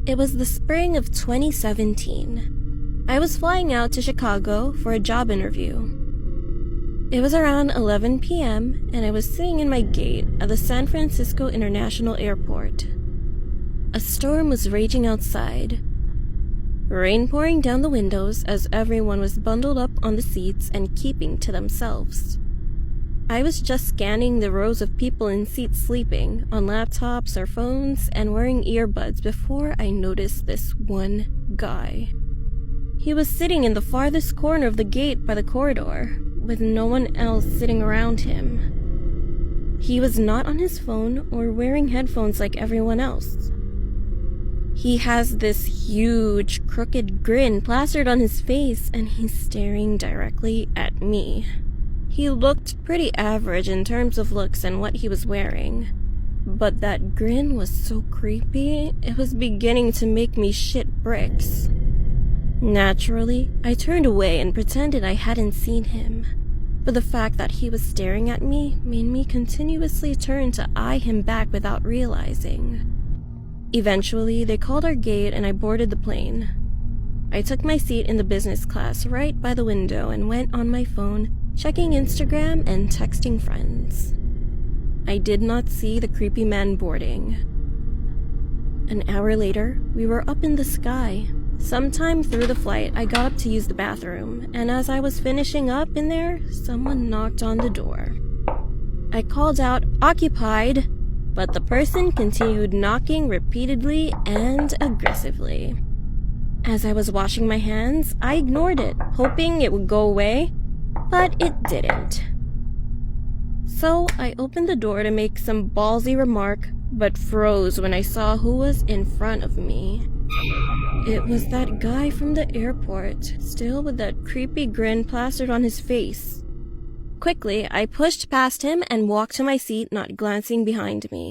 It was the spring of 2017. I was flying out to Chicago for a job interview. It was around 11 p.m. and I was sitting in my gate at the San Francisco International Airport. A storm was raging outside. Rain pouring down the windows as everyone was bundled up on the seats and keeping to themselves. I was just scanning the rows of people in seats sleeping, on laptops or phones, and wearing earbuds before I noticed this one guy. He was sitting in the farthest corner of the gate by the corridor, with no one else sitting around him. He was not on his phone or wearing headphones like everyone else. He has this huge, crooked grin plastered on his face, and he's staring directly at me. He looked pretty average in terms of looks and what he was wearing. But that grin was so creepy, it was beginning to make me shit bricks. Naturally, I turned away and pretended I hadn't seen him. But the fact that he was staring at me made me continuously turn to eye him back without realizing. Eventually, they called our gate and I boarded the plane. I took my seat in the business class right by the window and went on my phone, checking Instagram and texting friends. I did not see the creepy man boarding. An hour later, we were up in the sky. Sometime through the flight, I got up to use the bathroom, and as I was finishing up in there, someone knocked on the door. I called out, "Occupied," but the person continued knocking repeatedly and aggressively. As I was washing my hands, I ignored it, hoping it would go away, but it didn't. So I opened the door to make some ballsy remark, but froze when I saw who was in front of me. It was that guy from the airport, still with that creepy grin plastered on his face. Quickly, I pushed past him and walked to my seat, not glancing behind me.